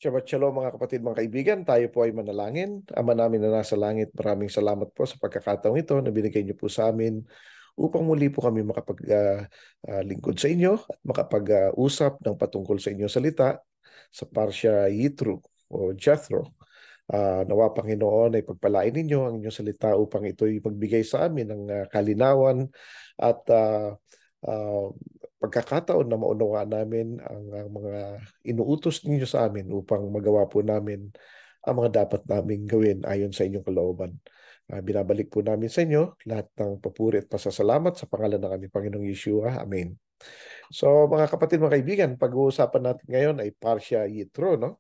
Shabbat Shalom mga kapatid, mga kaibigan. Tayo po ay manalangin. Ama namin na nasa langit, maraming salamat po sa pagkakataong ito na binigay niyo po sa amin upang muli po kami makapag-lingkod sa inyo at makapag-usap ng patungkol sa inyong salita sa Parsha Yitro o Jethro. Nawa Panginoon ay pagpalain ninyo ang inyong salita upang ito'y magbigay sa amin ng kalinawan at uh, pagkakataon na maunawaan namin ang mga inuutos ninyo sa amin upang magawa po namin ang mga dapat naming gawin ayon sa inyong kalooban. Binabalik po namin sa inyo lahat ng papuri at pasasalamat sa pangalan ng aming Panginoong Yeshua. Amen. So mga kapatid, mga kaibigan, pag-uusapan natin ngayon ay Parsha Yitro, no?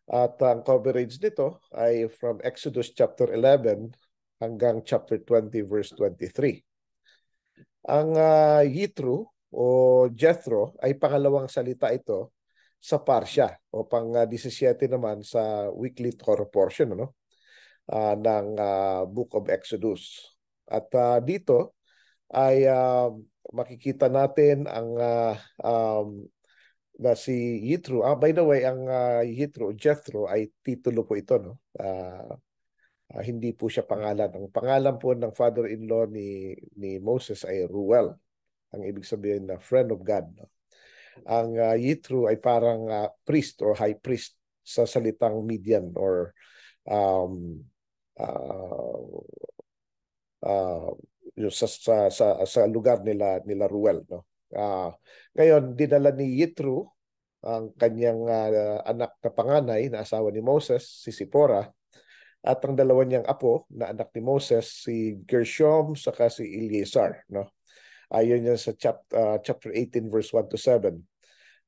At ang coverage nito ay from Exodus chapter 11 hanggang chapter 20 verse 23. Ang Yitro o Jethro ay pangalawang salita ito sa Parsha o pang 17 naman sa weekly Torah portion, ano? Ng Book of Exodus. At dito ay makikita natin ang na si Yitro. By the way, ang Jethro ay titulo po ito, no? Hindi po siya pangalan. Ang pangalan po ng father-in-law ni Moses ay Ruel. Ang ibig sabihin na friend of God, no? Ang Yitro ay parang priest or high priest sa salitang Midian or um, uh, uh, sa lugar nila Ruel, no? Ngayon dinala ni Yitro ang kanyang anak na panganay na asawa ni Moses, si Sipora, at ang dalawa niyang apo na anak ni Moses, si Gershom saka si Eleazar, no? Ayon yan sa chapter 18 verse 1 to 7.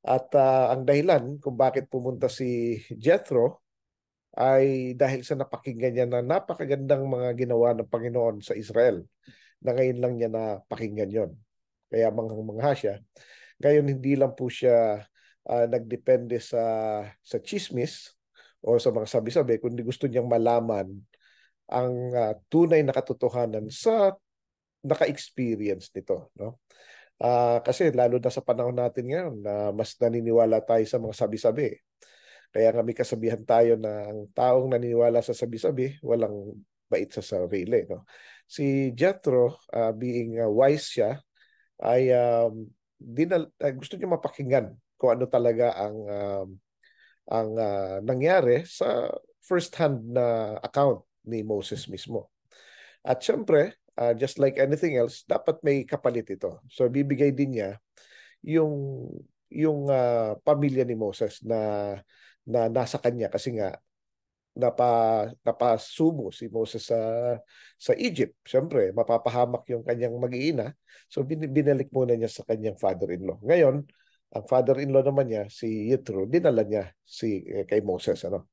At ang dahilan kung bakit pumunta si Jethro ay dahil sa napakinggan niya na napakagandang mga ginawa ng Panginoon sa Israel, na ngayon lang niya napakinggan yon. Kaya mangha siya. Ngayon hindi lang po siya nagdepende sa chismis o sa mga sabi-sabi, kundi gusto niyang malaman ang tunay na katotohanan sa naka-experience nito, no? Kasi lalo na sa panahon natin ngayon na mas naniniwala tayo sa mga sabi-sabi. Kaya nga may kasabihan tayo na ang taong naniniwala sa sabi-sabi, walang bait sa sarili, no? Si Jethro, being wise siya, ay gusto niya mapakinggan kung ano talaga ang nangyari sa first-hand na account ni Moses mismo. At syempre, just like anything else, dapat may kapalit ito. So bibigay din niya yung pamilya ni Moses na nasa kanya kasi nga napasumo si Moses sa Egypt. Siyempre, mapapahamak yung kanyang mag-iina. So binalik muna niya sa kanyang father-in-law. Ngayon, ang father-in-law naman niya, si Yitro, dinala niya kay Moses. Ano?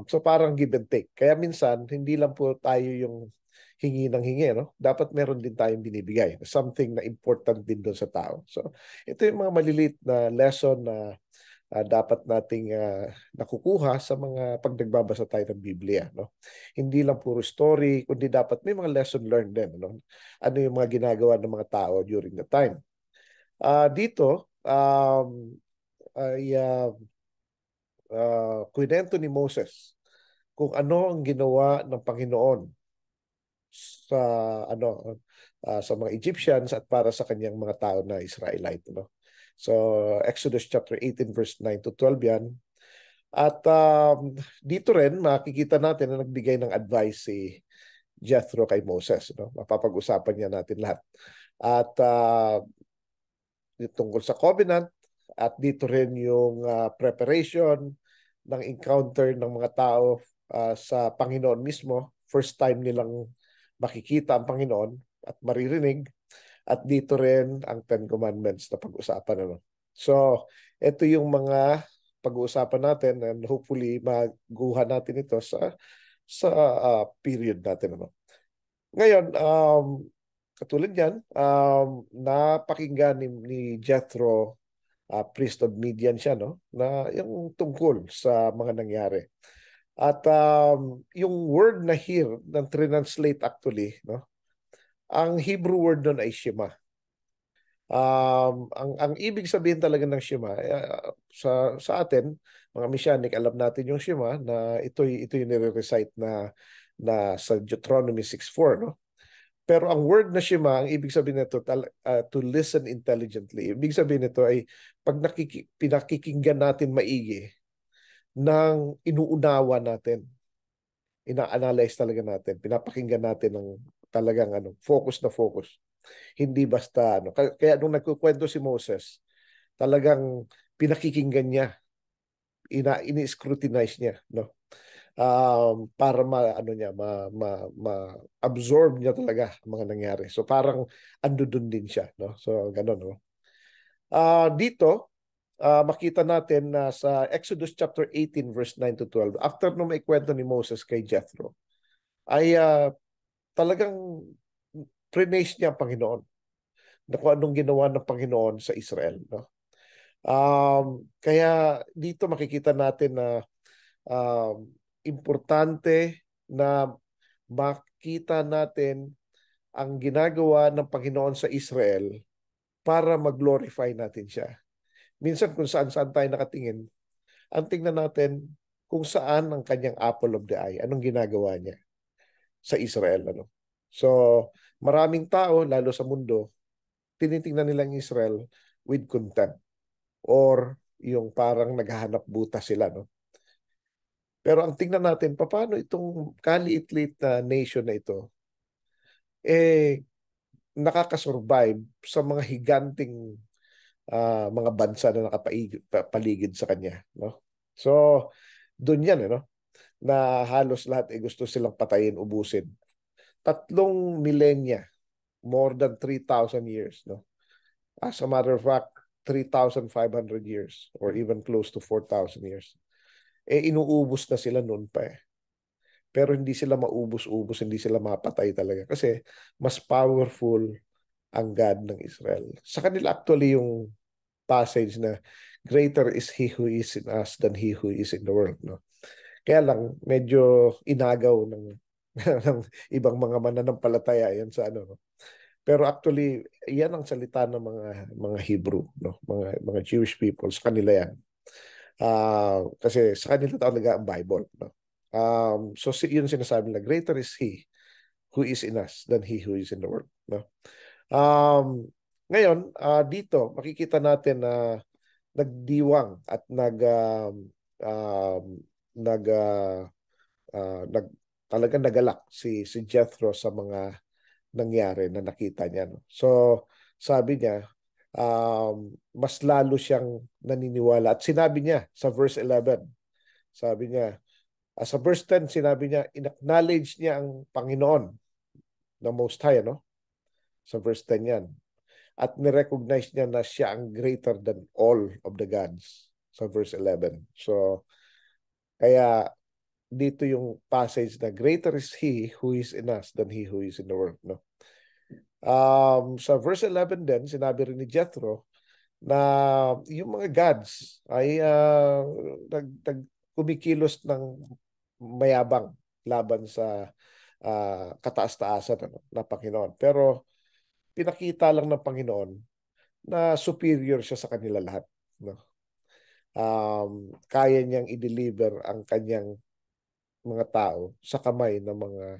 So parang give and take. Kaya minsan, hindi lang po tayo yung hingi ng hingi, no? Dapat meron din tayong binibigay. Something na important din doon sa tao. So ito yung mga maliliit na lesson na dapat nating nakukuha sa mga pag nagbabasa tayo ng Biblia, no? Hindi lang puro story, kundi dapat may mga lesson learned din, no? Ano yung mga ginagawa ng mga tao during the time. Dito ay kwento ni Moses kung ano ang ginawa ng Panginoon sa sa mga Egyptians at para sa kanyang mga tao na Israelite, no? So Exodus chapter 18 verse 9 to 12 yan. At dito rin makikita natin na nagbigay ng advice si Jethro kay Moses, no? Mapapag-usapan niya natin lahat. At tungkol sa covenant at dito rin yung preparation ng encounter ng mga tao sa Panginoon mismo. First time nilang makikita ang Panginoon at maririnig. At dito rin ang Ten Commandments na pag-usapan. Ano? So, ito yung mga pag-uusapan natin and hopefully maguha natin ito sa period natin. Ano? Ngayon, katulad yan, napakinggan ni Jethro, priest of Midian siya, no? Na yung tungkol sa mga nangyari. At yung word na here, translate actually, no? Ang Hebrew word doon ay Shema. Ang ibig sabihin talaga ng Shema, sa atin, mga Messianic, alam natin yung Shema na ito yung nire-recite na sa Deuteronomy 6:4, no? Pero ang word na Shema, ang ibig sabihin nito to listen intelligently. Ibig sabihin nito ay pag pinakikinggan natin maigi, nang inuunawa natin, ina-analyze talaga natin, pinapakinggan natin ng talagang focus na focus. Hindi basta Kaya nung nagkukwento si Moses, talagang pinakikinggan niya, ini-scrutinize niya, no? Para ma-absorb niya talaga ang mga nangyari. So parang ando dun din siya, no? So ganun, no? Dito makita natin na sa Exodus chapter 18 verse 9 to 12, after nung maikwento ni Moses kay Jethro, ay talagang praise niya ang Panginoon na kung anong ginawa ng Panginoon sa Israel, no? Kaya dito makikita natin na importante na makita natin ang ginagawa ng Panginoon sa Israel para mag-glorify natin siya. Minsan kung saan-saan tayo nakatingin, ang tingnan natin kung saan ang kanyang apple of the eye, anong ginagawa niya sa Israel. So, maraming tao, lalo sa mundo, tinitingnan nilang Israel with contempt or yung parang naghahanap butas sila. No? Pero ang tingnan natin, paano itong kaliit-liit na nation na ito, nakakasurvive sa mga higanting mga bansa na nakapaligid sa kanya. No? So, doon yan, no? Na halos lahat gusto silang patayin, ubusin. 3 milenya, more than 3,000 years. No? As a matter of fact, 3,500 years or even close to 4,000 years. Inuubos na sila noon pa eh. Pero hindi sila maubos-ubos, hindi sila mapatay talaga. Kasi mas powerful ang God ng Israel. Sa kanila actually yung passage na greater is He who is in us than He who is in the world. No? Kaya lang, medyo inagaw ng, ng ibang mga mananampalataya yan sa No? Pero actually, yan ang salita ng mga Hebrew, no? Mga Jewish people, sa kanila yan. Kasi sa kanila talaga ang Bible. No? So yun sinasabi nila, greater is He who is in us than He who is in the world. No? Ngayon, dito, makikita natin na nagdiwang at um, nag, uh, talagang nagalak si Jethro sa mga nangyari na nakita niya. No? So, sabi niya, mas lalo siyang naniniwala. At sinabi niya sa verse 11, sabi niya, sa verse 10, sinabi niya, in-acknowledge niya ang Panginoon na Most High, no? Sa verse 10 yan. At nirecognize niya na siya ang greater than all of the gods sa verse 11. So, kaya dito yung passage na greater is He who is in us than he who is in the world. No? Sa verse 11 din, sinabi rin ni Jethro na yung mga gods ay kumikilos ng mayabang laban sa kataas-taasan na Panginoon. Pero pinakita lang ng Panginoon na superior siya sa kanila lahat. No? Kaya niyang i-deliver ang kanyang mga tao sa kamay ng mga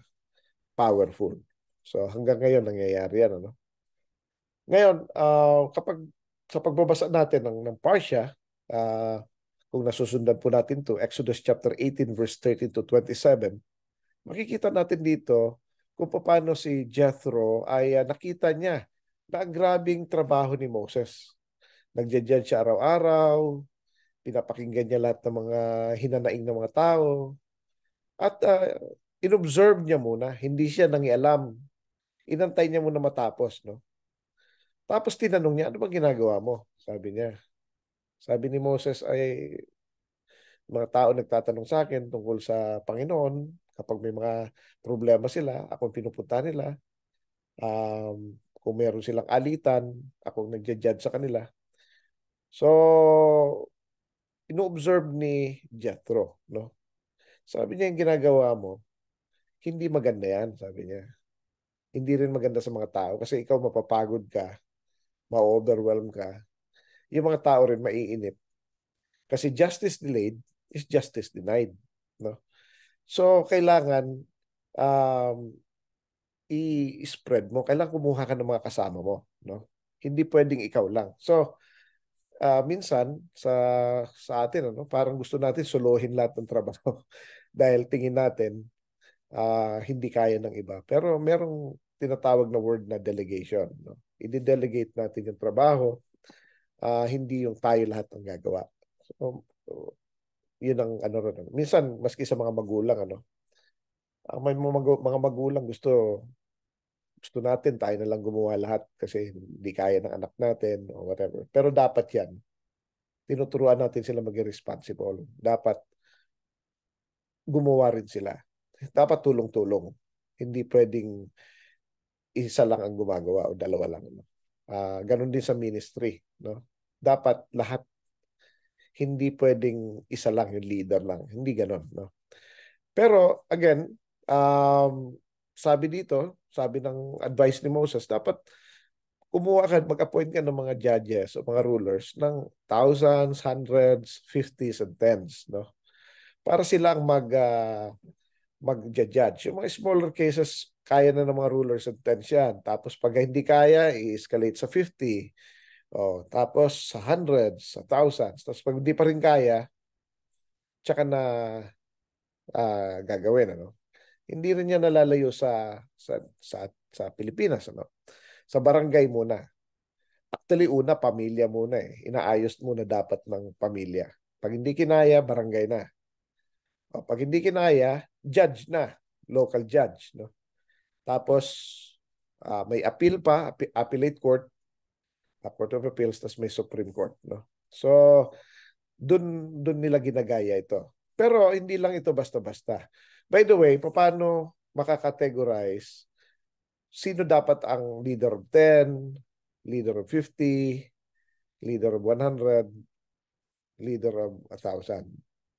powerful. So hanggang ngayon nangyayari yan. Ano? Ngayon, kapag sa pagbabasa natin ng Parsha, kung nasusundan po natin to Exodus chapter 18 verse 13 to 27, makikita natin dito kung paano si Jethro ay nakita niya na ang grabing trabaho ni Moses. Nagja-judge siya araw-araw, pinapakinggan niya lahat ng mga hinanaing ng mga tao, at inobserve niya muna, hindi siya nangialam. Inantay niya muna matapos, no? Tapos tinanong niya, ano bang ginagawa mo? Sabi niya. Sabi ni Moses ay, mga tao nagtatanong sa akin tungkol sa Panginoon. Kapag may mga problema sila, akong pinupunta nila. Kung meron silang alitan, akong nagja-judge sa kanila. So, ino-observe ni Jethro, no? Sabi niya, yung ginagawa mo, hindi maganda yan, sabi niya. Hindi rin maganda sa mga tao kasi ikaw mapapagod ka ma-overwhelm ka, yung mga tao rin maiinip. Kasi justice delayed is justice denied. No? So, kailangan um, i-spread mo. Kailangan kumuha ka ng mga kasama mo. No? Hindi pwedeng ikaw lang. So, minsan sa atin, ano, parang gusto natin solohin lahat ng trabaho dahil tingin natin hindi kaya ng iba. Pero merong tinatawag na word na delegation. No? I-delegate natin yung trabaho, hindi yung tayo lahat ang gagawa. So, yun ang ano rin. Ano. Minsan, maski sa mga magulang, ano, may mga magulang gusto natin tayo na lang gumawa lahat kasi hindi kaya ng anak natin o whatever. Pero dapat yan. Tinuturuan natin sila maging responsible. Dapat gumawa rin sila. Dapat tulong-tulong. Hindi pwedeng isa lang ang gumagawa o dalawa lang. No? Ganon din sa ministry. No? Dapat lahat, hindi pwedeng isa lang yung leader lang. Hindi ganon. No? Pero again, sabi dito, sabi ng advice ni Moses, dapat kumuha ka, mag-appoint ka ng mga judges o mga rulers ng thousands, hundreds, fifties, and tens. No? Para silang mag-judge. Yung mga smaller cases, kaya na ng mga rulers and tens yan. Tapos pag hindi kaya, i-escalate sa 50. O, tapos sa hundreds, sa thousands. Tapos pag hindi pa rin kaya, tsaka na gagawin. Ano? Hindi rin yan nalalayo sa Pilipinas. Ano? Sa barangay muna. Actually, una, pamilya muna eh. Inaayos muna dapat ng pamilya. Pag hindi kinaya, barangay na. O, pag hindi kinaya, judge na. Local judge. No? Tapos, may appeal pa, appellate court, Court of Appeals, tapos may Supreme Court. No? So, dun nila ginagaya ito. Pero hindi lang ito basta-basta. By the way, paano makakategorize sino dapat ang leader of 10, leader of 50, leader of 100, leader of 1,000.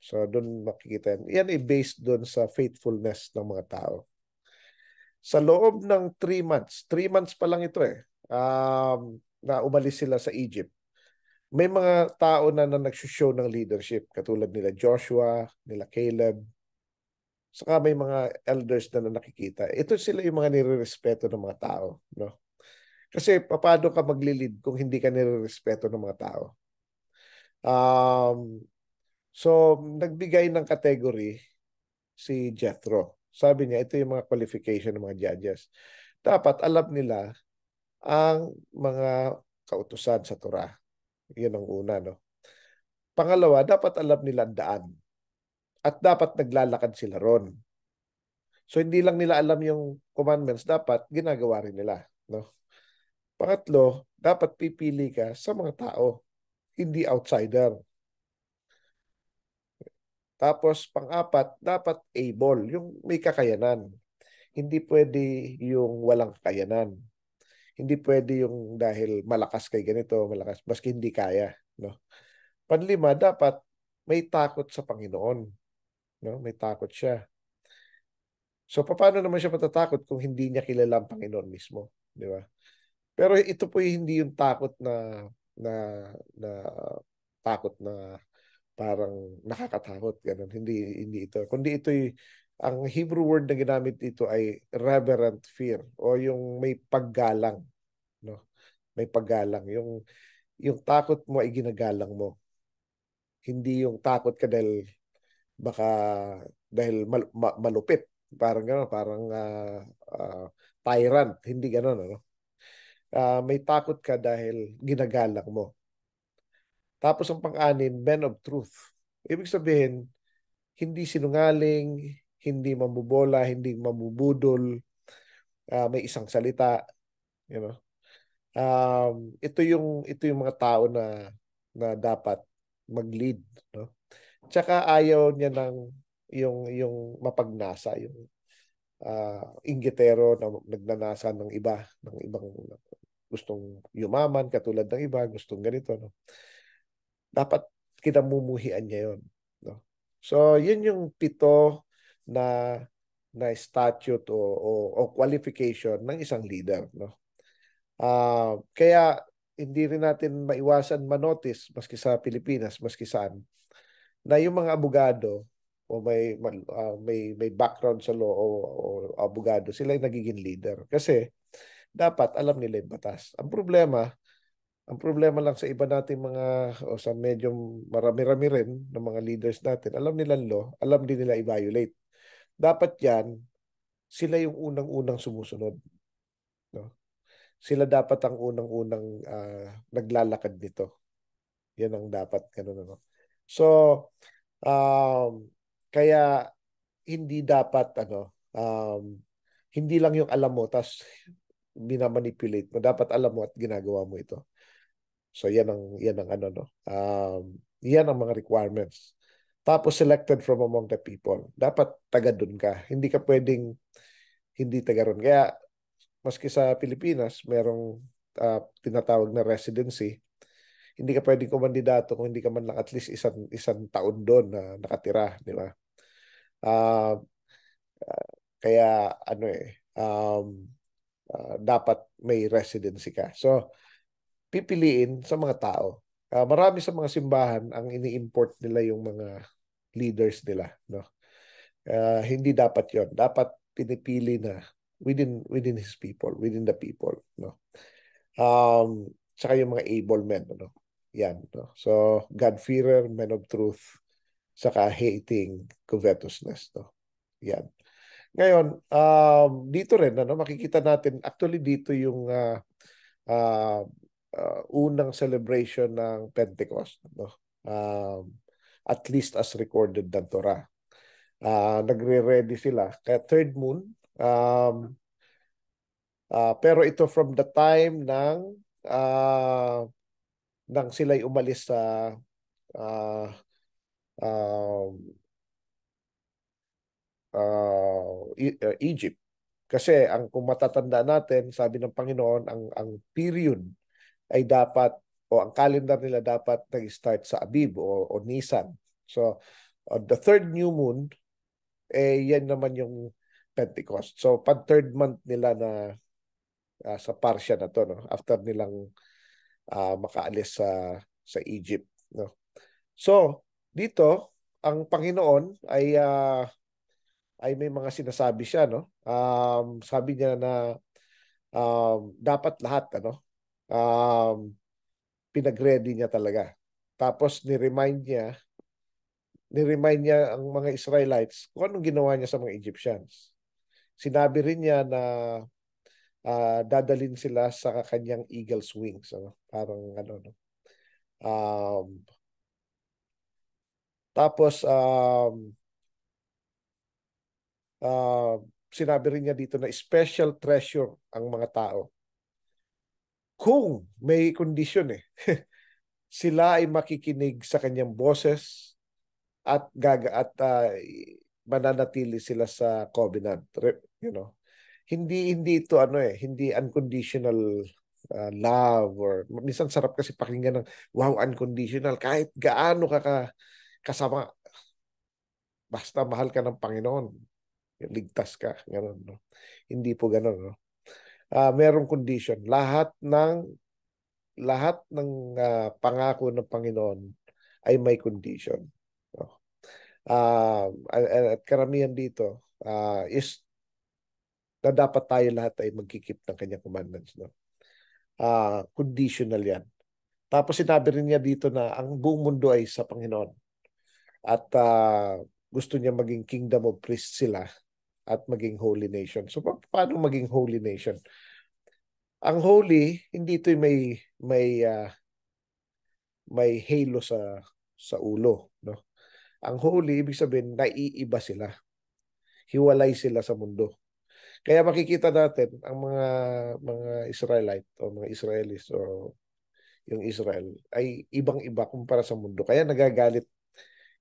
So, doon makikita yan. Yan ay based doon sa faithfulness ng mga tao. Sa loob ng 3 months pa lang ito eh, na umalis sila sa Egypt. May mga tao na nagsushow ng leadership, katulad nila Joshua, nila Caleb, saka may mga elders na nakikita. Ito sila yung mga nirerespeto ng mga tao. No? Kasi paano ka maglilid kung hindi ka nirerespeto ng mga tao? So, nagbigay ng category si Jethro. Sabi niya, ito yung mga qualification ng mga judges. Dapat alam nila ang mga kautusan sa Torah. Yun ang una, no? Pangalawa, dapat alam nila ang daan. At dapat naglalakad sila ron. So, hindi lang nila alam yung commandments, dapat ginagawa rin nila, no? Pangatlo, dapat pipili ka sa mga tao, hindi outsider. Tapos, pang-apat, dapat able, yung may kakayanan. Hindi pwede yung walang kakayanan. Hindi pwede yung dahil malakas kay ganito, malakas, maski hindi kaya. No? Panlima, dapat may takot sa Panginoon. No? May takot siya. So, paano naman siya matatakot kung hindi niya kilala ang Panginoon mismo? Di ba? Pero ito po hindi yung takot na, na takot na parang nakakatakot. Ganun. Hindi ito. Kundi ito'y, ang Hebrew word na ginamit dito ay reverent fear o yung may paggalang. No? May paggalang. Yung takot mo ay ginagalang mo. Hindi yung takot ka dahil baka dahil malupit. Parang gano'n, parang tyrant. Hindi gano'n. Ano? May takot ka dahil ginagalang mo. Tapos ang pang-anim, men of truth. Ibig sabihin, hindi sinungaling, hindi mambubola, hindi mamubudol, may isang salita, you know. Ito yung mga tao na dapat mag-lead, no? Tsaka ayaw niya ng yung mapagnasa, yung inggitero na nagnanasa ng iba, ng ibang gustong yumaman katulad ng iba, gustong ganito, no? Dapat kinamumuhian niya 'yon, no? So, yun yung 7 na statute o qualification ng isang leader, no? Kaya hindi rin natin maiwasan manotice, maski sa Pilipinas, maski saan, na yung mga abogado o may background sa law o abogado, sila yung nagiging leader. Kasi dapat alam nila yung batas. Ang problema lang sa iba nating mga o sa medyo marami-rami rin ng mga leaders natin, alam nila law, alam din nila i-violate. Dapat yan, sila yung unang-unang sumusunod. No? Sila dapat ang unang-unang naglalakad nito. Yan ang dapat. Ganun, ano. So, kaya hindi dapat, hindi lang yung alam mo, tas binamanipulate mo. Dapat alam mo at ginagawa mo ito. So yan ang ano no. Yan ang mga requirements. Tapos selected from among the people. Dapat taga doon ka. Hindi ka pwedeng hindi taga ron. Kaya maski sa Pilipinas, merong tinatawag na residency. Hindi ka pwedeng kumandidato kung hindi ka man lang at least isang taon doon na nakatira, di ba? Uh, kaya ano dapat may residency ka. So pipiliin sa mga tao. Marami sa mga simbahan ang ini-import nila yung mga leaders nila, no? Hindi dapat 'yon. Dapat pinipili na within his people, within the people, no? Saka yung mga able men, no? Yan, no? So, God-fearer, men of truth, saka hating covetousness, no? Yan. Ngayon, dito rin, ano, makikita natin, actually dito yung uh, unang celebration ng Pentecost, no? At least as recorded ng Torah. Nagre-ready sila. Kaya third moon, pero ito from the time nang sila'y umalis sa uh, uh, Egypt. Kasi kung matatanda natin, sabi ng Panginoon, ang period ay dapat o ang calendar nila dapat nag-start sa Abib o Nisan. So, on the third new moon, yan naman yung Pentecost. So, pag third month nila na sa Parsya na to, no? After nilang makaalis sa Egypt. No? So, dito, ang Panginoon ay may mga sinasabi siya, no? Sabi niya na dapat lahat, pinag-ready niya talaga. Tapos ni-remind niya ang mga Israelites kung anong ginawa niya sa mga Egyptians. Sinabi rin niya na dadalhin sila sa kanyang eagle's wings. Parang ano, no? Um, tapos, sinabi rin niya dito na special treasure ang mga tao. Kung may kondisyon sila ay makikinig sa kanyang boses at mananatili sila sa covenant, you know. Hindi ito hindi unconditional love or minsan sarap kasi pakinggan ng wow unconditional kahit gaano kasama basta mahal ka ng Panginoon, ligtas ka, gano'n, no? Hindi po gano'n, no? Merong condition. Lahat ng pangako ng Panginoon ay may condition. No? At karamihan dito is na dapat tayo lahat ay magkikip ng kanyang commandments. No? Conditional yan. Tapos sinabi rin niya dito na ang buong mundo ay sa Panginoon. At gusto niya maging kingdom of priests sila at maging holy nation. So paano maging holy nation? Ang holy, hindi ito may halo sa ulo, no? Ang holy ibig sabihin naiiba sila. Hiwalay sila sa mundo. Kaya makikita natin ang mga Israelite o mga Israelis o yung Israel ay ibang-iba kumpara sa mundo. Kaya nagagalit,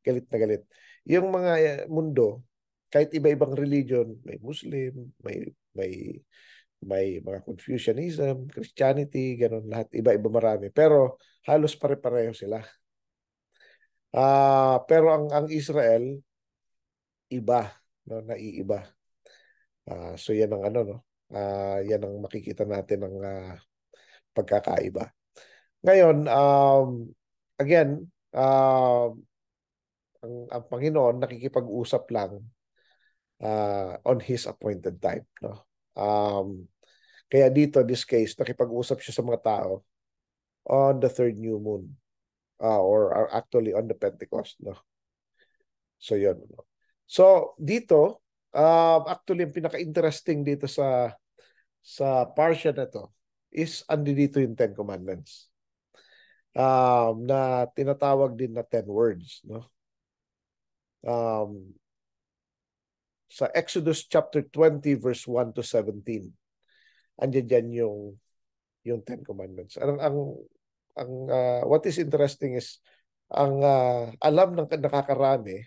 galit na galit. Yung mga mundo, kahit iba-ibang religion, may Muslim, may mga Confucianism, Christianity, ganun lahat, iba-iba marami. Pero halos pare-pareho sila. Pero ang Israel, iba, no, naiiba. So yan ang ano, no? Yan ang makikita natin ng pagkakaiba. Ngayon, again, ang Panginoon nakikipag-usap lang on His appointed time. No? Um, Kaya dito, this case, nakipag-usap siya sa mga tao on the third new moon, or actually on the Pentecost. No? So, yun. No? So, dito, actually, ang pinaka-interesting dito sa parsha na to is andi dito yung Ten Commandments, na tinatawag din na 10 words. No? Um, sa Exodus chapter 20 verse 1 to 17, andiyan dyan yung Ten Commandments. What is interesting is ang alam ng nakakarami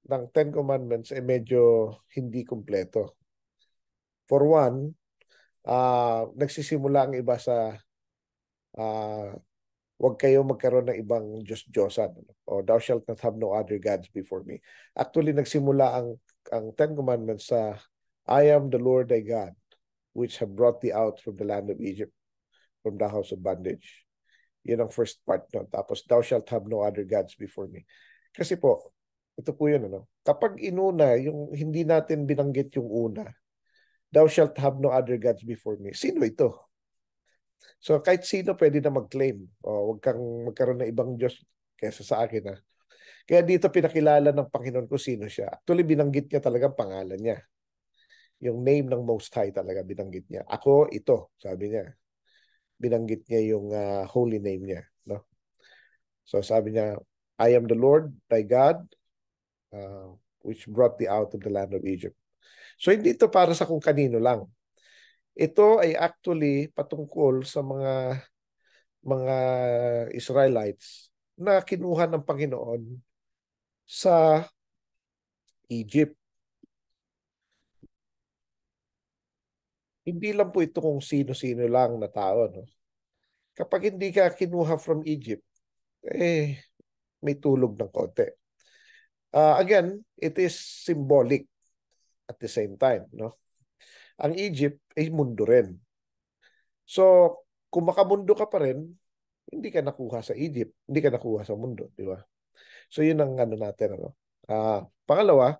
ng Ten Commandments ay medyo hindi kumpleto. For one, nagsisimula ang iba sa uh, huwag kayo magkaroon ng ibang Diyos-Diyosan. O thou shalt not have no other gods before me. Actually, nagsimula ang Ten Commandments sa I am the Lord thy God, which have brought thee out from the land of Egypt, from the house of bondage. Yun ang first part nun. Tapos, thou shalt have no other gods before me. Kasi po, ito po yun, ano? Kapag inuna, yung hindi natin binanggit yung una, thou shalt have no other gods before me. Sino ito? So, kahit sino pwede na mag-claim. O, wag kang magkaroon ng ibang Diyos kaysa sa akin, ha? Kaya dito pinakilala ng Panginoon kung sino siya. Actually, binanggit niya talagang pangalan niya. Yung name ng Most High talaga binanggit niya. Ako, ito, sabi niya. Binanggit niya yung holy name niya. No? So sabi niya, I am the Lord, thy God, which brought thee out of the land of Egypt. So hindi ito para sa kung kanino lang. Ito ay actually patungkol sa mga Israelites na kinuha ng Panginoon sa Egypt. Hindi lang po ito kung sino-sino lang na tao. No? Kapag hindi ka kinuha from Egypt, may tulog ng konti. Again, it is symbolic at the same time. No? Ang Egypt ay mundo rin. So, kung makamundo ka pa rin, hindi ka nakuha sa Egypt, hindi ka nakuha sa mundo, di ba? So, yun ang ano natin. Ano? Pangalawa,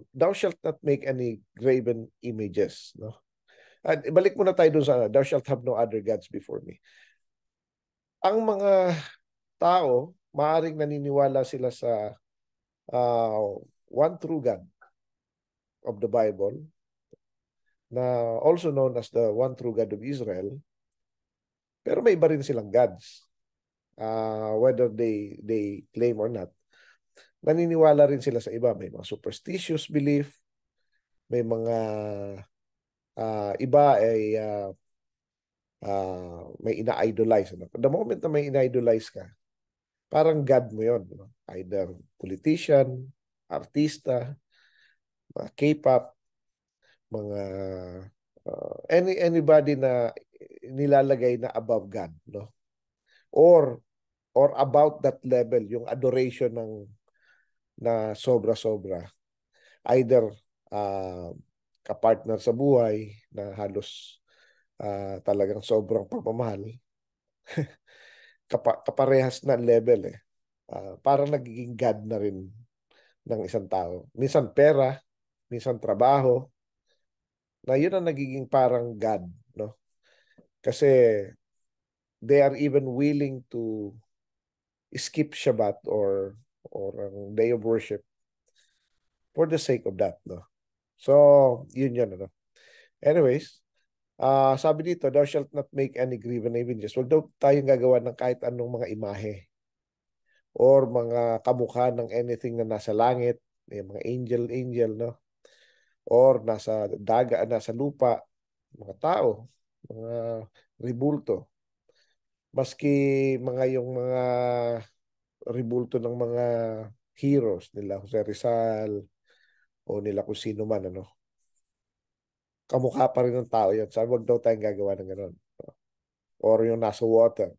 thou shalt not make any graven images. No? At balik muna tayo dun sa thou shalt have no other gods before me. Ang mga tao, maaring naniniwala sila sa one true God of the Bible, na also known as the one true God of Israel, pero may iba rin silang gods. Whether they claim or not, naniniwala rin sila sa iba. May mga superstitious belief, may mga iba ay may ina-idolize. Ano? The moment na may ina-idolize ka, parang God mo yun. No? Either politician, artista, mga K-pop, mga anybody na nilalagay na above God, no? Or about that level, yung adoration na sobra-sobra. Either kapartner sa buhay na halos talagang sobrang pagmamahal, kaparehas na level eh. Parang nagiging God na rin ng isang tao. Minsan pera, minsan trabaho, na yun ang nagiging parang God, no? Kasi they are even willing to skip Shabbat or ang day of worship for the sake of that, no? So, yun yun, ano? Anyways, sabi dito, thou shalt not make any graven images. Huwag daw tayong gagawa ng kahit anong mga imahe or mga kamukha ng anything na nasa langit, yung mga angel, no? Or nasa daga, nasa lupa, mga tao, mga ribulto. Maski yung mga ribulto ng mga heroes nila, Jose Rizal, o nila kung sino man, ano? Kamukha pa rin ng tao yan. Sabi, wag daw tayong gagawa ng gano'n. Or yung nasa water.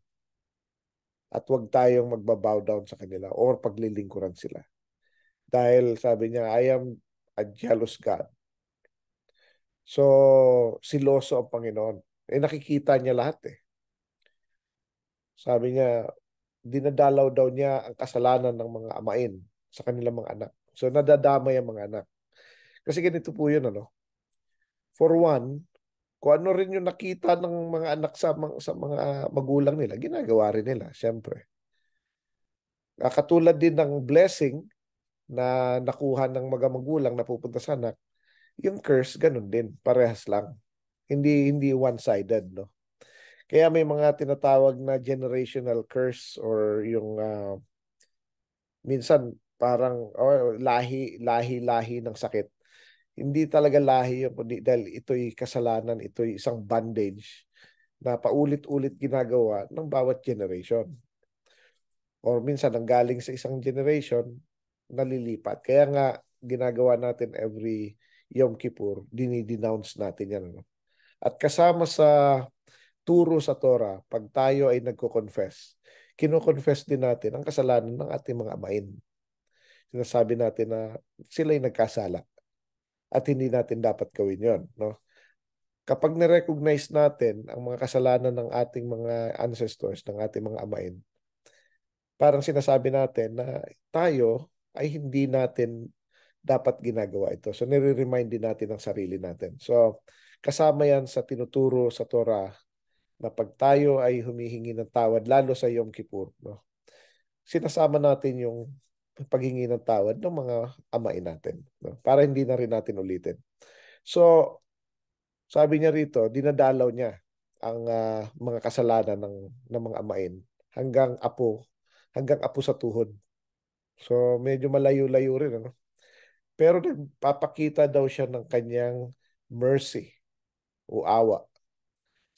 At wag tayong magbabow down sa kanila or paglilingkuran sila. Dahil sabi niya, I am a jealous God. So, siloso ang Panginoon. Eh nakikita niya lahat eh. Sabi niya, dinadalaw daw niya ang kasalanan ng mga amain sa kanilang mga anak. So nadadamay ang mga anak. Kasi ganito po yun, ano? For one, kung ano rin yung nakita ng mga anak sa mga magulang nila, ginagawa rin nila, syempre. Katulad din ng blessing na nakuha ng mga magulang na pupunta sa anak, yung curse, ganun din. Parehas lang. Hindi one-sided, no? Kaya may mga tinatawag na generational curse or yung minsan parang lahi ng sakit. Hindi talaga lahi yun, kundi dahil ito'y kasalanan, ito'y isang bandage na paulit-ulit ginagawa ng bawat generation. Or minsan ang galing sa isang generation, nalilipat. Kaya nga ginagawa natin every Yom Kippur, dinidenounce natin yan. Ano? At kasama sa turo sa Torah, pag tayo ay nagko-confess, kino-confess din natin ang kasalanan ng ating mga amain. Sinasabi natin na sila'y nagkasala at hindi natin dapat gawin yon, no? Kapag na-recognize natin ang mga kasalanan ng ating mga ancestors, ng ating mga amain, parang sinasabi natin na tayo ay hindi natin dapat ginagawa ito. So, nire-remind din natin ang sarili natin. So, kasama yan sa tinuturo sa Torah na pag tayo ay humihingi ng tawad, lalo sa Yom Kippur, no? Sinasama natin yung paghingi ng tawad ng mga amain natin, no? Para hindi na rin natin ulitin. So, sabi niya rito, dinadalaw niya ang mga kasalanan ng mga amain hanggang apo sa tuhod. So, medyo malayo-layo rin, ano? Pero nagpapakita daw siya ng kanyang mercy o awa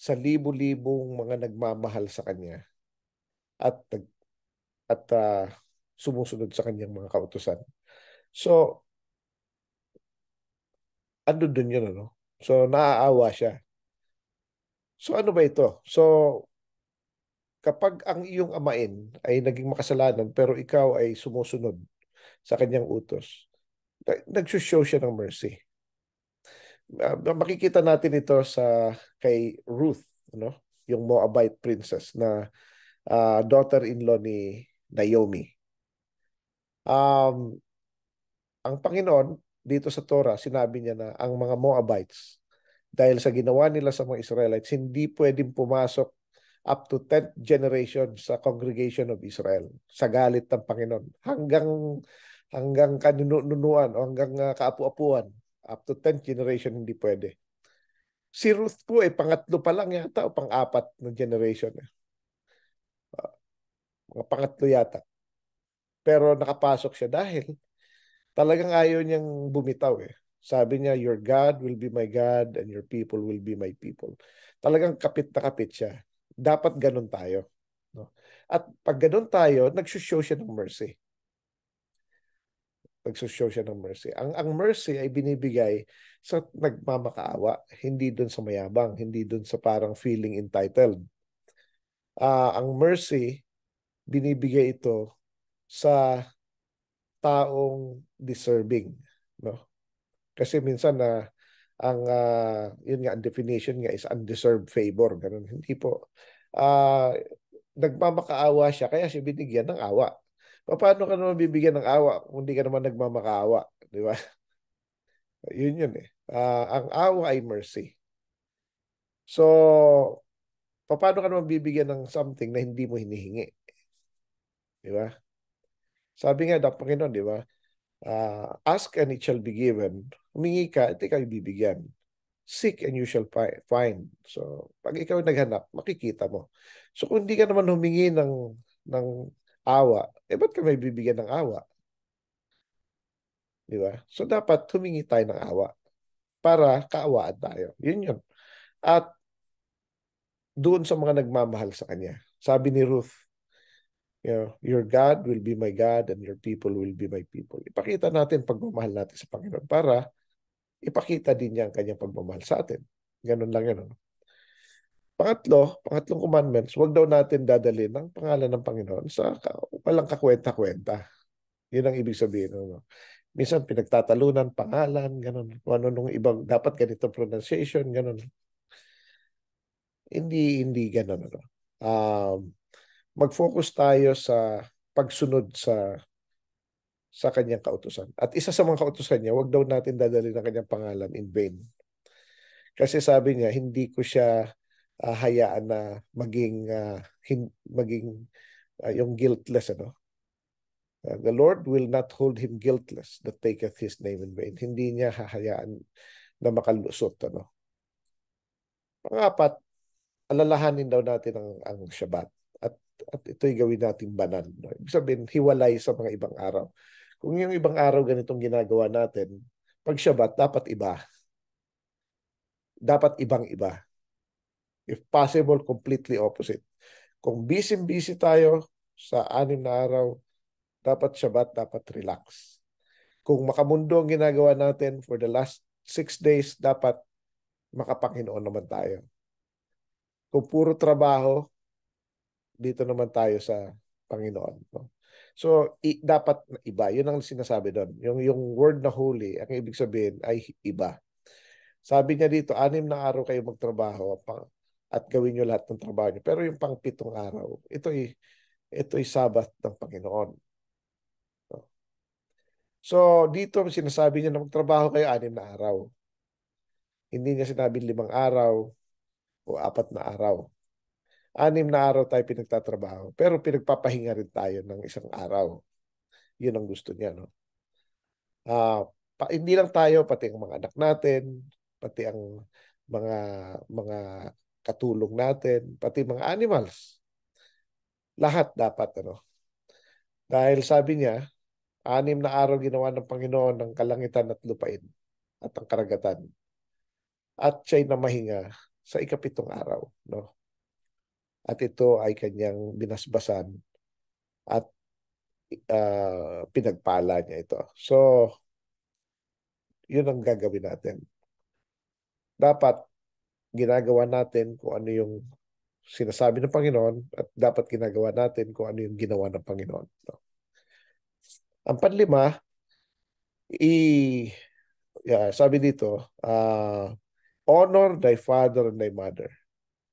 sa libu-libong mga nagmamahal sa kanya at sumusunod sa kanyang mga kautusan. So, ando dun yun, ano? So, naaawa siya. So, ano ba ito? So, kapag ang iyong amain ay naging makasalanan pero ikaw ay sumusunod sa kanyang utos, nagsushow siya ng mercy. Makikita natin ito kay Ruth, no? Yung Moabite princess na daughter-in-law ni Naomi. Ang Panginoon dito sa Torah, sinabi niya na ang mga Moabites, dahil sa ginawa nila sa mga Israelites, hindi pwedeng pumasok up to 10th generation sa congregation of Israel sa galit ng Panginoon hanggang kanunuan o hanggang kaapu-apuan up to 10th generation hindi pwede. Si Ruth po ay pangatlo pa lang yata o pang-apat na generation. Mga pangatlo yata. Pero nakapasok siya dahil talagang ayaw niyang bumitaw eh. Sabi niya, your God will be my God and your people will be my people. Talagang kapit na kapit siya. Dapat ganun tayo. No? At pag ganun tayo, nagsushow siya ng mercy. Nagsushow siya ng mercy. Ang mercy ay binibigay sa nagmamakaawa, hindi dun sa mayabang, hindi dun sa parang feeling entitled. Ang mercy, binibigay ito sa taong deserving, no? Kasi minsan na yun nga ang definition nga is undeserved favor, ganun. Hindi po. Nagmamakaawa siya kaya siya binigyan ng awa. Paano ka naman bibigyan ng awa kung hindi ka naman nagmamakaawa, di ba? Yun eh. Ang awa ay mercy. So, paano ka naman bibigyan ng something na hindi mo hinihingi? Di ba? Sabi nga ng Panginoon, di ba? Ask and it shall be given. Humingi ka, at ikaw bibigyan. Seek and you shall find. So, pag ikaw naghanap, makikita mo. So, kung hindi ka naman humingi ng awa, ba't ka may bibigyan ng awa? Di ba? So, dapat humingi tayo ng awa para kaawaan tayo. Yun yun. At doon sa mga nagmamahal sa Kanya. Sabi ni Ruth, your God will be my God and your people will be my people. Ipakita natin pagmamahal natin sa Panginoon para ipakita din niya ang kanyang pagmamahal sa atin. Ganun lang yun. Ano? Pangatlong commandments, huwag daw natin dadalhin ang pangalan ng Panginoon sa walang kakwenta-kwenta. Yun ang ibig sabihin. Ano? Minsan pinagtatalunan, pangalan, ganun. Kung ano nung ibang, dapat ganito pronunciation, ganun. Hindi gano'n, ano. Um, Mag-focus tayo sa pagsunod sa kanyang kautusan. At isa sa mga kautusan niya, wag daw natin dadalhin ang kanyang pangalan in vain. Kasi sabi niya, hindi ko siya hayaan na maging yung guiltless, ano. The Lord will not hold him guiltless that taketh his name in vain. Hindi niya hahayaan na makalusot, ano. Pangapat, alalahanin daw natin ang Shabbat. At, at ito'y gawin natin banal. No? Ibig sabihin, hiwalay sa mga ibang araw. Kung yung ibang araw ganitong ginagawa natin, pag Shabbat, dapat iba. Dapat ibang-iba. If possible, completely opposite. Kung busy-busy tayo sa 6 na araw, dapat Shabbat, dapat relax. Kung makamundo ang ginagawa natin for the last 6 days, dapat makapanginoon naman tayo. Kung puro trabaho, dito naman tayo sa Panginoon. No? So, dapat iba. Yun ang sinasabi doon. Yung word na holy, ang ibig sabihin ay iba. Sabi niya dito, 6 na araw kayo magtrabaho at gawin niyo lahat ng trabaho niyo. Pero yung pang-7 araw, ito'y Sabbath ng Panginoon. No? So, dito sinasabi niya na magtrabaho kayo 6 na araw. Hindi niya sinabing 5 araw o 4 na araw. 6 na araw tayo pinagtatrabaho. Pero pinagpapahinga rin tayo ng isang araw. Yun ang gusto niya, no? Hindi lang tayo, pati ang mga anak natin, pati ang mga mga katulong natin, pati mga animals. Lahat dapat, ano? Dahil sabi niya, 6 na araw ginawa ng Panginoon ng kalangitan at lupain at ang karagatan. At siya'y namahinga sa ika-7 araw, no? At ito ay kanyang binasbasan at pinagpala niya ito. So, yun ang gagawin natin. Dapat ginagawa natin kung ano yung sinasabi ng Panginoon at dapat ginagawa natin kung ano yung ginawa ng Panginoon. No? Ang panlima, sabi dito, honor thy father and thy mother,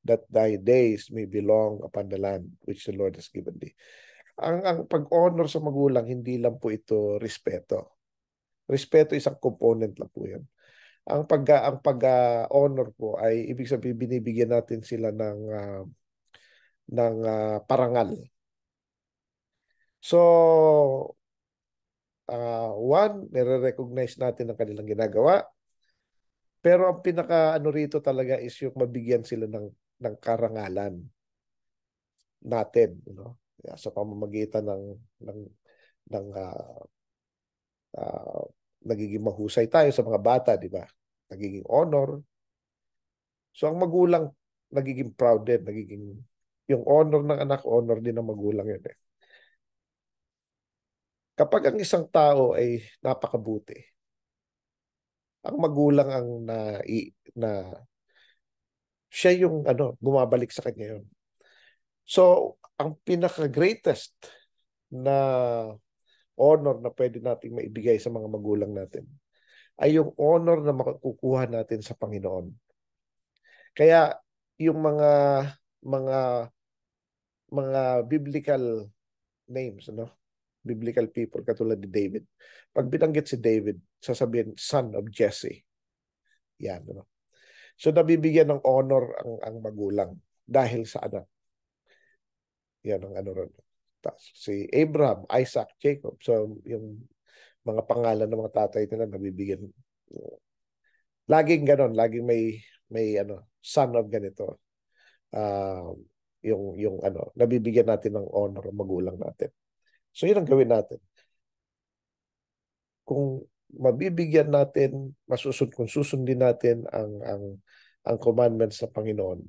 that thy days may be long upon the land which the Lord has given thee. Ang pag-honor sa magulang, hindi lang po ito respeto. Respeto isang component lang po yan. Ang pag-honor po ay ibig sabihin binibigyan natin sila ng parangal. So, one, nire-recognize natin ang kanilang ginagawa. Pero ang pinaka ano rito talaga is yung mabigyan sila ng karangalan natin, sa pamamagitan ng nagiging mahusay tayo sa mga bata, di ba? Nagiging honor. So ang magulang nagiging proud din, yung honor ng anak, honor din ng magulang yun. Kapag ang isang tao ay napakabuti, ang magulang ang na siya yung bumabalik sa kanya yun. So, ang pinaka-greatest na honor na pwede nating maibigay sa mga magulang natin ay yung honor na makukuha natin sa Panginoon. Kaya yung mga mga biblical names, biblical people katulad ni David. Pag binanggit si David, sasabihin son of Jesse. Yan, So nabibigyan ng honor ang magulang dahil sa anak. Yan ang ron. Si Abraham, Isaac, Jacob. So yung mga pangalan ng mga tatay nila nabibigyan. Laging ganon, laging may son of ganito. Yung nabibigyan natin ng honor ang magulang natin. So yun ang gawin natin. Kung mabibigyan natin, kung susundin natin ang commandments sa Panginoon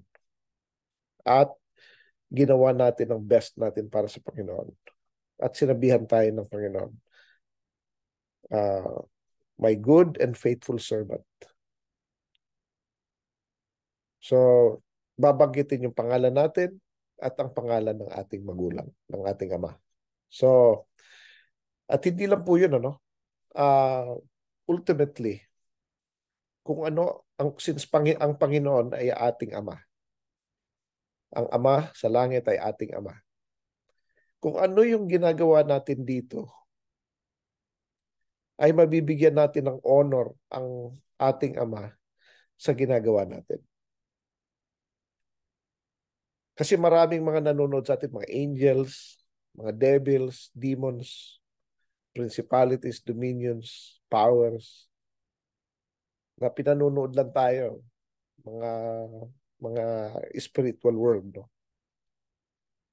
at ginawa natin ang best natin para sa Panginoon at sinabihan tayo ng Panginoon, my good and faithful servant. So, babanggitin yung pangalan natin at ang pangalan ng ating magulang, ng ating ama. So, at hindi lang po yun, ultimately, kung since ang Panginoon ay ating ama, Ang Ama sa langit ay ating Ama. Kung ano yung ginagawa natin dito, ay mabibigyan natin ng honor ang ating Ama sa ginagawa natin. Kasi maraming mga nanonood sa atin, mga angels, mga devils, demons, principalities, dominions, powers, na pinanonood lang tayo, mga mga spiritual world, no?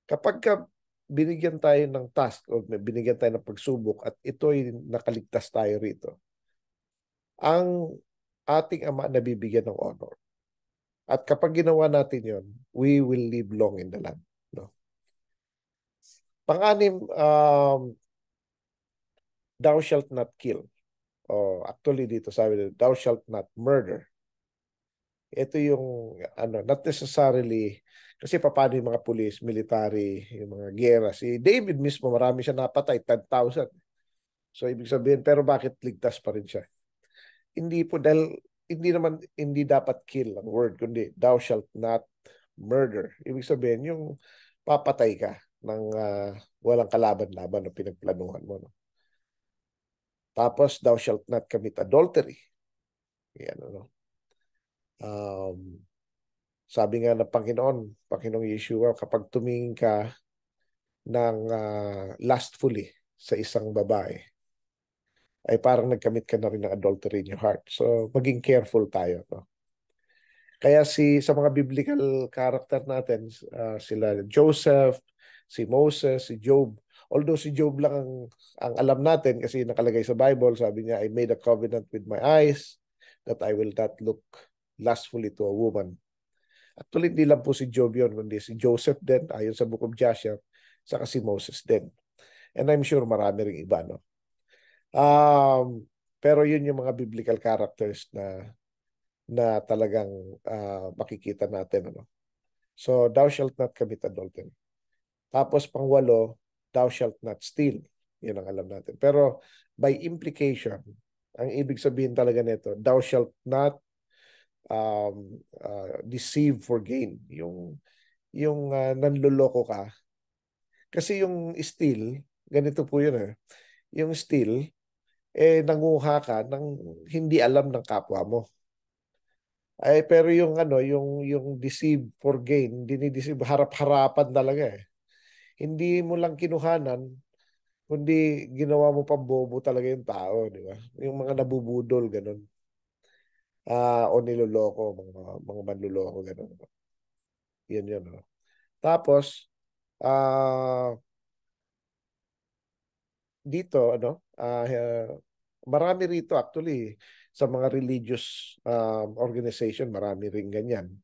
Kapag binigyan tayo ng task o binigyan tayo ng pagsubok at ito'y nakaligtas tayo rito, ang ating Ama nabibigyan ng honor. At kapag ginawa natin yon, we will live long in the land. No? Pang-anim, thou shalt not kill. Actually dito sabi nila, thou shalt not murder. Ito yung, not necessarily, kasi paano yung mga police, military, yung mga gera. Si David mismo, marami siya napatay, 10,000. So, ibig sabihin, pero bakit ligtas pa rin siya? Hindi po, dahil hindi dapat kill ang word, kundi thou shalt not murder. Ibig sabihin, yung papatay ka ng walang kalaban-laban o pinagplanuhan mo. No? Tapos, thou shalt not commit adultery. Yan, ano. Sabi nga ng Panginoong Yeshua, kapag tumingin ka ng lustfully sa isang babae, ay parang nagkamit ka na rin ng adultery in your heart. So, maging careful tayo. No? Kaya sa mga biblical character natin, sila Joseph, si Moses, si Job. Although si Job lang ang alam natin kasi nakalagay sa Bible, sabi niya, I made a covenant with my eyes that I will not look lustfully to a woman. Actually, hindi lang po si Job yun, kundi si Joseph din, ayon sa Book of Joshua, saka si Moses din. And I'm sure marami ring iba, no? Pero yun yung mga biblical characters na talagang makikita natin, ano? So, thou shalt not commit adultery. Tapos, pangwalo, thou shalt not steal. Yun ang alam natin. Pero, by implication, ang ibig sabihin talaga nito, thou shalt not deceive for gain. Yung nanloloko ka. Kasi yung steal, ganito po yun eh. Yung steal, nanguha ka ng hindi alam ng kapwa mo. Ay, pero yung deceive for gain, dinideceive, harap-harapan talaga eh. Hindi mo lang kinuhanan, kundi ginawa mo pambobo talaga yung tao, di ba? Yung mga nabubudol, ganun. O niloloko, mga manloloko, ganun. Yun. No? Tapos, dito, marami rito actually, sa mga religious organization, marami ring ganyan.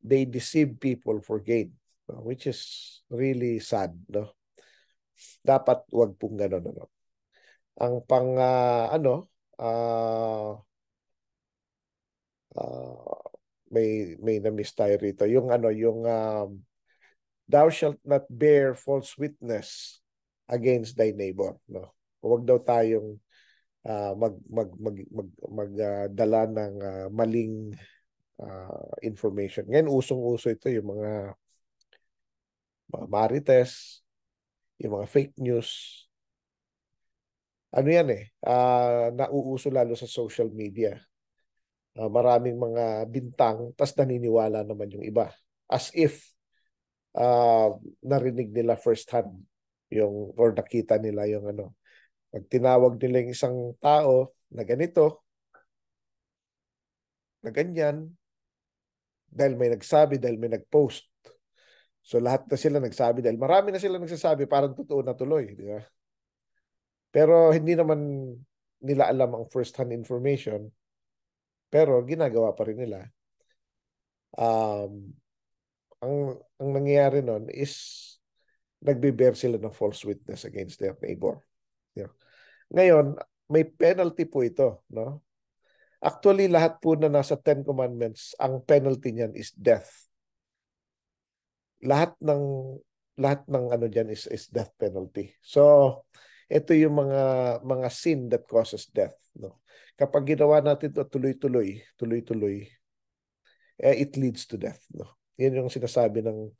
They deceive people for gain, no? Which is really sad, no? Dapat wag pong ganun, ano. Ang may na-miss tayo rito. Yung thou shalt not bear false witness against thy neighbor, no? Huwag daw tayong magdala ng maling information. Ngayon, usong-uso ito yung mga marites, yung mga fake news. Ano yan eh, nauuso lalo sa social media. Maraming mga bintang, tas naniniwala naman yung iba. As if narinig nila first hand or nakita nila yung ano. Pag tinawag nila yung isang tao na ganito, na ganyan, dahil may nagsabi, dahil may nagpost. So lahat na sila nagsabi dahil marami na sila nagsasabi, parang totoo na tuloy, di ba? Pero hindi naman nila alam ang first-hand information, pero ginagawa pa rin nila. Ang nangyayari nun is nagbe-bear sila ng false witness against their neighbor. Yeah. Ngayon, may penalty po ito, no? Actually, lahat po na nasa Ten Commandments, ang penalty niyan is death. Lahat ng ano diyan is death penalty. So, ito yung mga sin that causes death, no? Kapag ginawa natin ito tuloy-tuloy, it leads to death, no? Yan yung sinasabi ng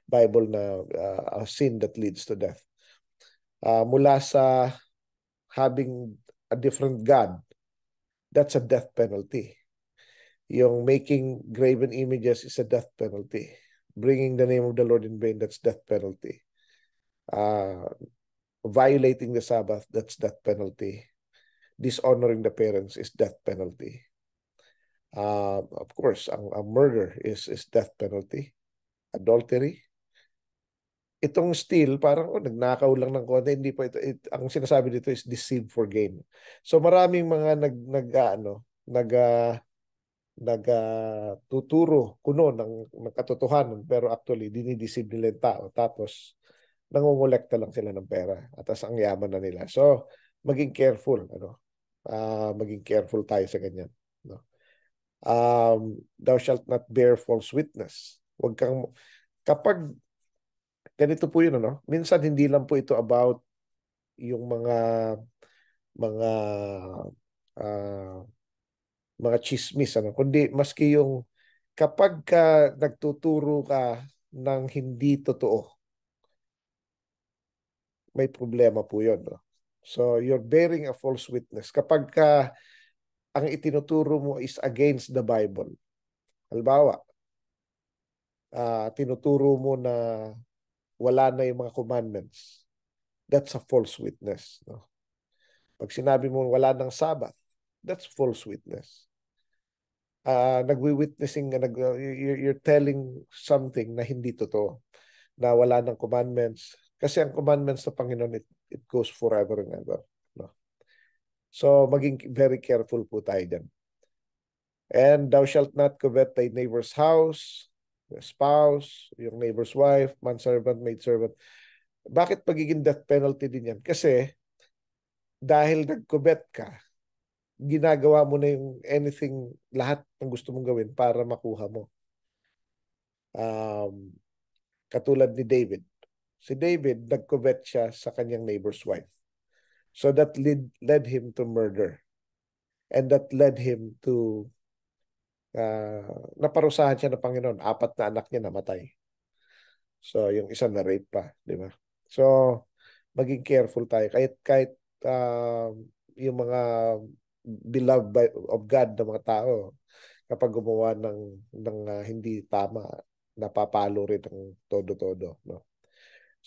Bible na a sin that leads to death. Mula sa having a different God, that's a death penalty. Yung making graven images is a death penalty. Bringing the name of the Lord in vain, that's death penalty. Violating the Sabbath, that's death penalty. Dishonoring the parents is death penalty. Of course, ang murder is death penalty. Adultery. Itong steal, parang nagnakaw lang ng konti, hindi pa ang sinasabi dito is deceive for gain. So maraming mga tuturo kuno ng katotohanan, pero actually dinideceive nila yung tao, tapos nangongolekta lang sila ng pera at ang yaman na nila. So maging careful, maging careful tayo sa ganyan, no? Thou shalt not bear false witness. Huwag kang, kapag ganito po yun, minsan hindi lang po ito about yung mga uh, mga chismis, kundi maski yung kapag ka nagtuturo ka ng hindi totoo, may problema po yun, no? So you're bearing a false witness kapag ka ang itinuturo mo is against the Bible. Halimbawa, tinuturo mo na wala na yung mga commandments. That's a false witness, no? Pag sinabi mo wala ng Sabbath, that's false witness. Nagwi-witnessing, you're telling something na hindi totoo, na wala ng commandments. Kasi ang commandments ng Panginoon, it goes forever and ever, no? So, maging very careful po tayo dyan. And thou shalt not covet thy neighbor's house, the spouse, yung neighbor's wife, manservant, maidservant. Bakit pagiging death penalty din yan? Kasi dahil nag-covet ka, ginagawa mo na yung anything, lahat ng gusto mong gawin para makuha mo. Katulad ni David. Si David, nag-covet siya sa kanyang neighbor's wife. So that led him to murder. And that led him to naparusahan siya ng Panginoon. 4 na anak niya namatay. So yung isa na rape pa, di ba? So maging careful tayo. Kahit yung mga beloved of God na mga tao, kapag gumawa ng hindi tama, napapalo rin ng todo-todo, no?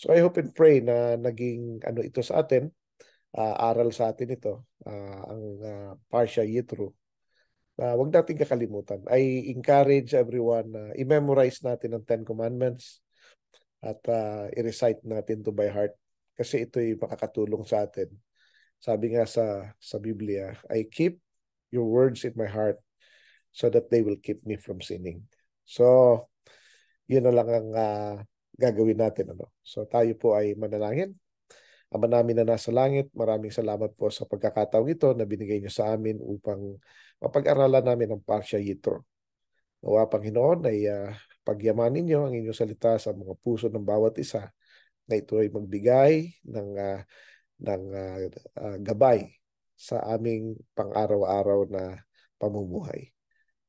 So I hope and pray na naging ito sa atin, aral sa atin ito, ang Parsha Yitro. Wag natin kakalimutan. I encourage everyone na i-memorize natin ang 10 Commandments at i-recite natin to by heart, kasi ito'y makakatulong sa atin. Sabi nga sa Biblia, I keep your words in my heart so that they will keep me from sinning. So, yun na lang ang gagawin natin, So tayo po ay manalangin. Ama namin na nasa langit, maraming salamat po sa pagkakataong ito na binigay niyo sa amin upang mapag-aralan namin ang Parsha Yitro. Nawa, Panginoon, ay pagyamanin niyo ang inyong salita sa mga puso ng bawat isa, na ito ay magbigay ng gabay sa aming pang-araw-araw na pamumuhay.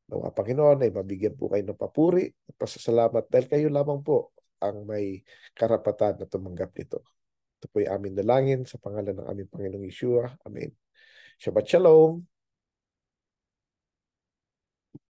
Nawa, Panginoon, ay mabigyan po kayo ng papuri at pasasalamat dahil kayo lamang po ang may karapatan na tumanggap nito. Ito po ay aming dalangin sa pangalan ng aming Panginoong Yeshua. Amen. Shabbat Shalom.